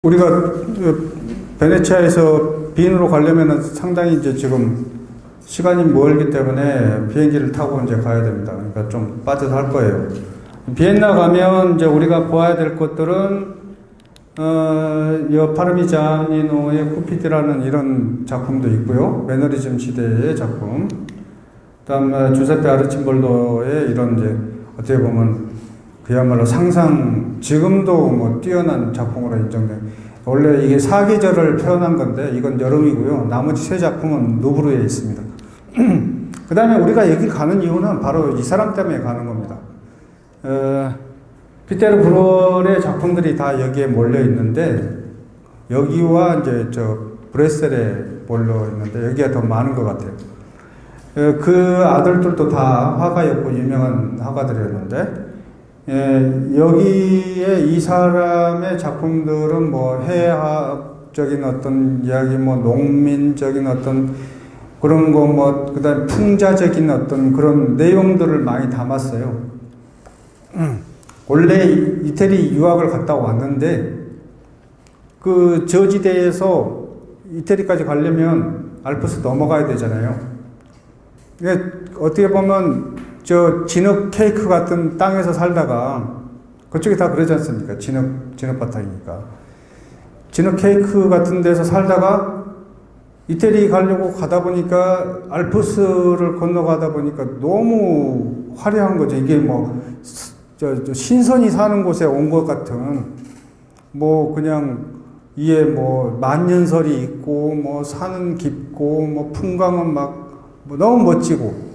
우리가 베네치아에서 비행으로 가려면 상당히 이제 지금 시간이 멀기 때문에 비행기를 타고 이제 가야 됩니다. 그러니까 좀 빠듯할 거예요. 비엔나 가면 이제 우리가 보아야 될 것들은 파르미자니노의 쿠피디라는 이런 작품도 있고요. 매너리즘 시대의 작품. 그다음 주세페 아르침볼도의 이런 이제 어떻게 보면 그야말로 지금도 뭐 뛰어난 작품으로 인정돼요. 원래 이게 사계절을 표현한 건데 이건 여름이고요. 나머지 세 작품은 루브르에 있습니다. 그 다음에 우리가 여기 가는 이유는 바로 이 사람 때문에 가는 겁니다. 피테르 브롤의 작품들이 다 여기에 몰려 있는데 여기와 이제 브레셀에 몰려 있는데 여기가 더 많은 것 같아요. 그 아들들도 다 화가였고 유명한 화가들이었는데 여기에 이 사람의 작품들은 뭐 해학적인 어떤 이야기, 뭐 농민적인 어떤 그런 거, 뭐 그다음 풍자적인 어떤 그런 내용들을 많이 담았어요. 원래 이태리 유학을 갔다 왔는데 그 저지대에서 이태리까지 가려면 알프스 넘어가야 되잖아요. 어떻게 보면 진흙 케이크 같은 땅에서 살다가 그쪽이 다 그러지 않습니까? 진흙 바탕이니까. 진흙 케이크 같은 데서 살다가 이태리 가려고 가다 보니까 알프스를 건너가다 보니까 너무 화려한 거죠. 이게 뭐 신선이 사는 곳에 온 것 같은 뭐 그냥 이에 뭐 만년설이 있고 뭐 산은 깊고 뭐 풍광은 막 뭐 너무 멋지고.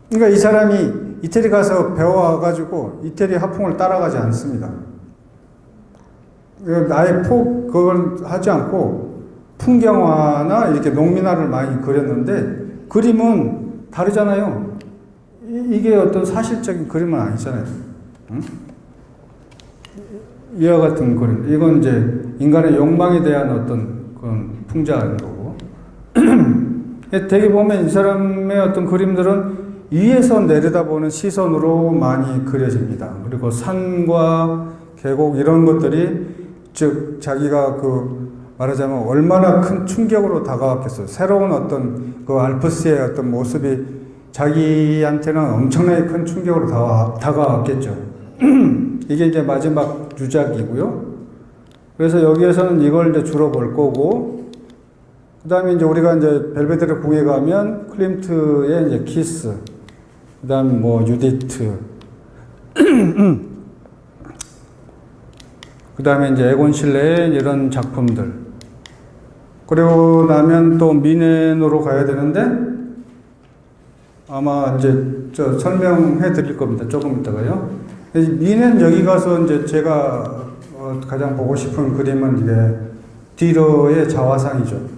그러니까 이 사람이 이태리 가서 배워와가지고 이태리 화풍을 따라가지 않습니다. 아예 그걸 하지 않고 풍경화나 이렇게 농민화를 많이 그렸는데 그림은 다르잖아요. 이게 어떤 사실적인 그림은 아니잖아요. 응? 이와 같은 그림. 이건 이제 인간의 욕망에 대한 어떤 그런 풍자인 거고. 되게 보면 이 사람의 어떤 그림들은 위에서 내려다보는 시선으로 많이 그려집니다. 그리고 산과 계곡 이런 것들이 즉 자기가 말하자면 얼마나 큰 충격으로 다가왔겠어요. 새로운 어떤 그 알프스의 어떤 모습이 자기한테는 엄청나게 큰 충격으로 다가왔겠죠. 이게 이제 마지막 유작이고요. 그래서 여기에서는 이걸 이제 주로 볼 거고, 그 다음에 이제 우리가 이제 벨베데르 궁에 가면 클림트의 이제 키스, 그 다음 뭐 유디트, 그 다음에 이제 에곤 실레의 이런 작품들. 그리고 나면 또 미넨으로 가야 되는데, 아마 이제 설명해 드릴 겁니다. 조금 있다가요. 미넨 여기 가서 이제 제가 가장 보고 싶은 그림은 이게 디러의 자화상이죠.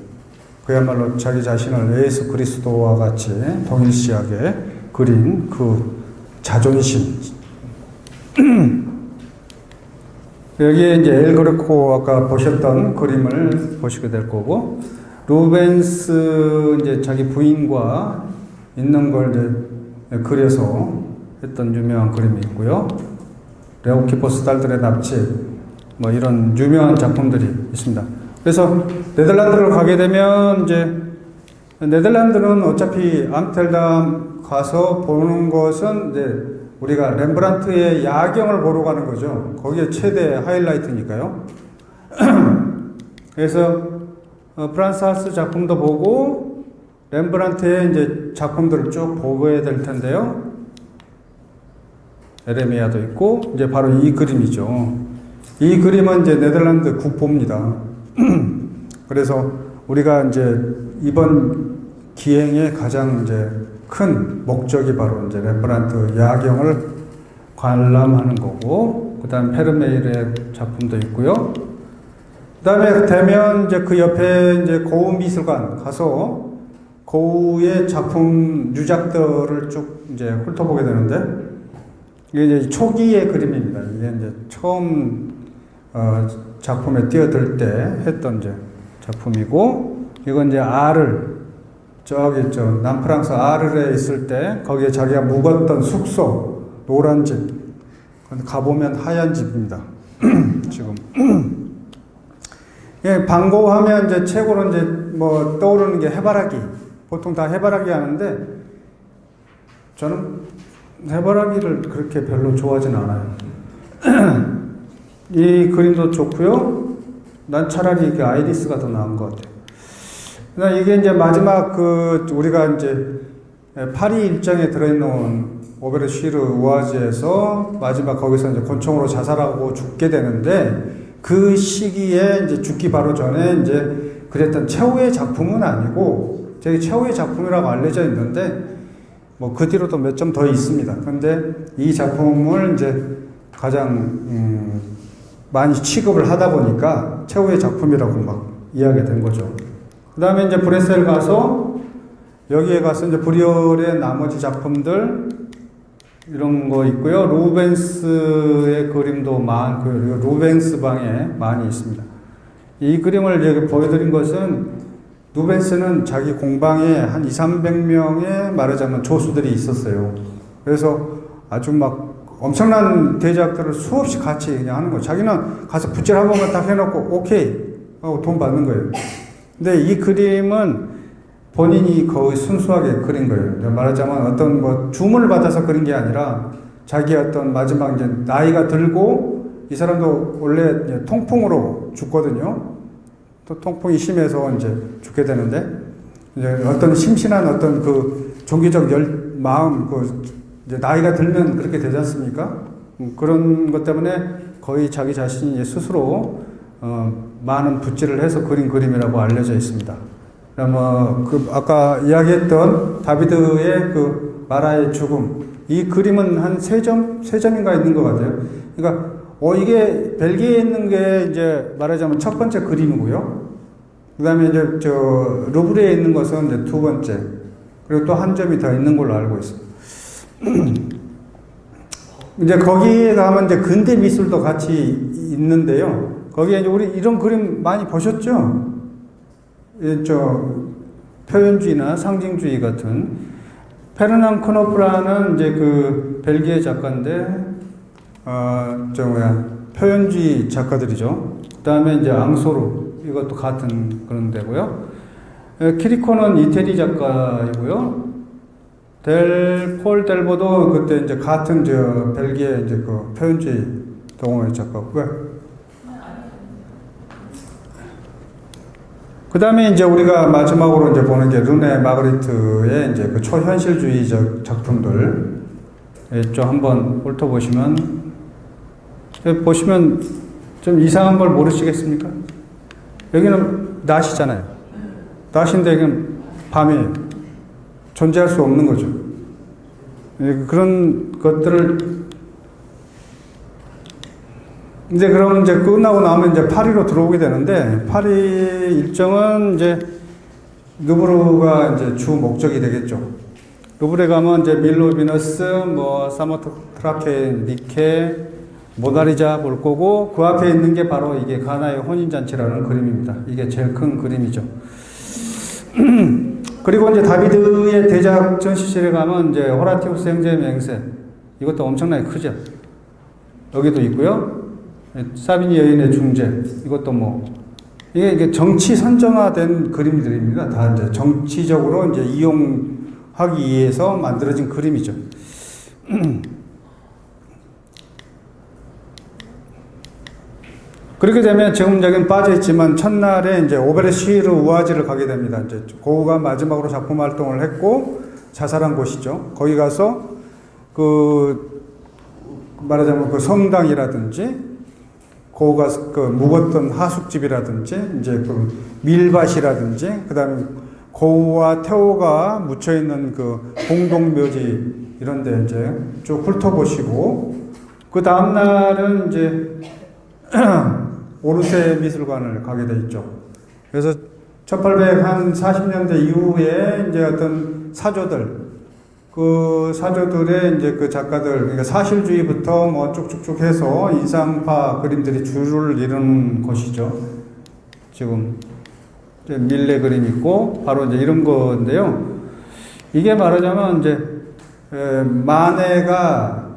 그야말로 자기 자신을 예수 그리스도와 같이 동일시하게 그린 그 자존심. 여기에 이제 엘 그레코 아까 보셨던 그림을 보시게 될 거고, 루벤스 이제 자기 부인과 있는 걸 이제 그려서 했던 유명한 그림이 있고요. 레오키포스 딸들의 납치, 뭐 이런 유명한 작품들이 있습니다. 그래서 네덜란드를 가게 되면 이제 네덜란드는 어차피 암스테르담 가서 보는 것은 이제 우리가 렘브란트의 야경을 보러 가는 거죠. 거기에 최대 하이라이트니까요. 그래서 프란스 하스 작품도 보고 렘브란트의 이제 작품들을 쭉 보게 될 텐데요. 에레미야도 있고 이제 바로 이 그림이죠. 이 그림은 이제 네덜란드 국보입니다. 그래서 우리가 이제 이번 기행의 가장 이제 큰 목적이 바로 이제 렘브란트 야경을 관람하는 거고, 그 다음 페르메일의 작품도 있고요. 그 다음에 되면 이제 그 옆에 이제 고우 미술관 가서 고우의 작품 유작들을 쭉 이제 훑어보게 되는데, 이게 이제 초기의 그림입니다. 이게 이제 처음 작품에 뛰어들 때 했던 이제 작품이고, 이건 이제 저기 남프랑스 아르에 있을 때 거기에 자기가 묵었던 숙소, 노란 집, 가보면 하얀 집입니다. 지금 예, 방고하면 이제 최고로 이제 뭐 떠오르는 게 해바라기. 보통 다 해바라기 하는데 저는 해바라기를 그렇게 별로 좋아하진 않아요. 이 그림도 좋고요. 난 차라리 이게 아이리스가 더 나은 것 같아요. 그러나 이게 이제 마지막 우리가 이제 파리 일정에 들어있는 오베르시르 우아지에서 마지막 거기서 이제 권총으로 자살하고 죽게 되는데 그 시기에 이제 죽기 바로 전에 이제 그랬던 최후의 작품은 아니고 제 최후의 작품이라고 알려져 있는데 뭐 그 뒤로도 몇 점 더 있습니다. 근데 이 작품을 이제 가장 많이 취급을 하다 보니까 최후의 작품이라고 막 이야기가 된 거죠. 그 다음에 이제 브레셀 가서 여기에 가서 이제 브리올의 나머지 작품들 이런 거 있고요. 루벤스의 그림도 많고요. 루벤스 방에 많이 있습니다. 이 그림을 여기 보여드린 것은 루벤스는 자기 공방에 한 200~300명의 말하자면 조수들이 있었어요. 그래서 아주 막 엄청난 대작들을 수없이 같이 그냥 하는 거예요. 자기는 가서 붓질 한 번만 딱 해놓고 오케이 하고 돈 받는 거예요. 근데 이 그림은 본인이 거의 순수하게 그린 거예요. 말하자면 어떤 뭐 주문을 받아서 그린 게 아니라 자기 어떤 마지막 이제 나이가 들고 이 사람도 원래 통풍으로 죽거든요. 또 통풍이 심해서 이제 죽게 되는데 이제 어떤 심신한 어떤 그 종교적 마음 이제 나이가 들면 그렇게 되지 않습니까? 그런 것 때문에 거의 자기 자신이 스스로 많은 붓질을 해서 그린 그림이라고 알려져 있습니다. 아까 이야기했던 다비드의 그 마라의 죽음, 이 그림은 한 세 점인가 있는 것 같아요. 그러니까, 이게 벨기에에 있는 게 이제 말하자면 첫 번째 그림이고요. 그 다음에 이제 루브르에 있는 것은 이제 두 번째. 그리고 또 한 점이 더 있는 걸로 알고 있습니다. 이제 거기에 가면 이제 근대 미술도 같이 있는데요. 거기에 이제 우리 이런 그림 많이 보셨죠? 표현주의나 상징주의 같은 페르낭 크노프라는 이제 그 벨기에 작가인데 표현주의 작가들이죠. 그 다음에 이제 앙소르 이것도 같은 그런 데고요. 키리코는 이태리 작가이고요. 폴 델보도 그때 이제 같은 벨기에 이제 그 표현주의 동호회 작가고요. 그 다음에 이제 우리가 마지막으로 이제 보는 게 르네 마그리트의 이제 그 초현실주의적 작품들. 좀 한번 훑어보시면, 보시면 좀 이상한 걸 모르시겠습니까? 여기는 낮이잖아요. 낮인데 여기는 밤이에요. 존재할 수 없는 거죠. 그런 것들을 그럼 끝나고 나면 이제 파리로 들어오게 되는데, 파리 일정은 이제 루브르가 이제 주 목적이 되겠죠. 루브르에 가면 이제 밀로 비너스, 사모트라케, 니케, 모나리자 볼 거고, 그 앞에 있는 게 바로 이게 가나의 혼인잔치라는 그림입니다. 이게 제일 큰 그림이죠. 그리고 이제 다비드의 대작 전시실에 가면 이제 호라티우스 형제의 맹세, 이것도 엄청나게 크죠. 여기도 있고요. 사비니 여인의 중재, 이것도 이게 정치 선정화된 그림들입니다. 다 이제 정치적으로 이제 이용하기 위해서 만들어진 그림이죠. 그렇게 되면 지금 여기는 빠져있지만 첫날에 이제 오베르시르 우아지를 가게 됩니다. 이제 고우가 마지막으로 작품 활동을 했고 자살한 곳이죠. 거기 가서 말하자면 그 성당이라든지 고우가 묵었던 하숙집이라든지 이제 그 밀밭이라든지 그 다음에 고우와 태호가 묻혀있는 그 공동묘지 이런 데 이제 쭉 훑어보시고 그 다음날은 이제 오르세 미술관을 가게 돼 있죠. 그래서 1840년대 이후에 이제 어떤 사조들, 그 사조들의 이제 그 작가들, 그러니까 사실주의부터 쭉쭉쭉 해서 인상파 그림들이 줄을 이루는 곳이죠. 지금 밀레 그림 있고, 바로 이제 이런 건데요. 이게 말하자면 이제, 마네가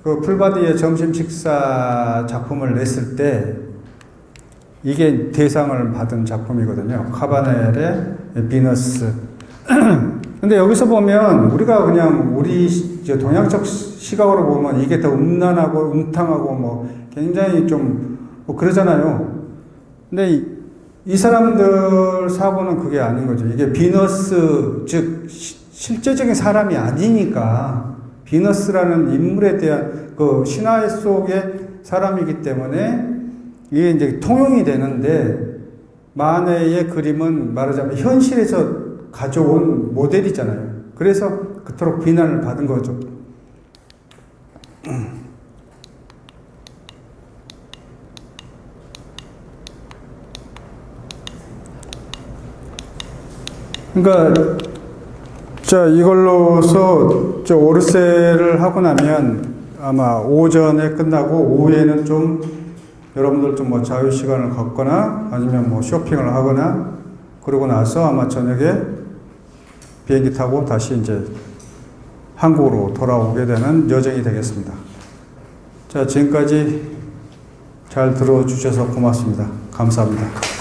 그 풀바디의 점심 식사 작품을 냈을 때, 이게 대상을 받은 작품이거든요. 카바넬의 비너스. 근데 여기서 보면 우리가 그냥 우리 동양적 시각으로 보면 이게 더 음란하고 음탕하고 뭐 굉장히 좀 뭐 그러잖아요. 근데 이 사람들 사고는 그게 아닌 거죠. 이게 비너스, 즉 실제적인 사람이 아니니까 비너스라는 인물에 대한 그 신화 속의 사람이기 때문에 이게 이제 통용이 되는데, 마네의 그림은 말하자면 현실에서 가져온 모델이잖아요. 그래서 그토록 비난을 받은 거죠. 그러니까 자, 이걸로서 오르세를 하고 나면 아마 오전에 끝나고 오후에는 좀 여러분들 좀 뭐 자유 시간을 갖거나 아니면 뭐 쇼핑을 하거나 그러고 나서 아마 저녁에 비행기 타고 다시 이제 한국으로 돌아오게 되는 여정이 되겠습니다. 자, 지금까지 잘 들어주셔서 고맙습니다. 감사합니다.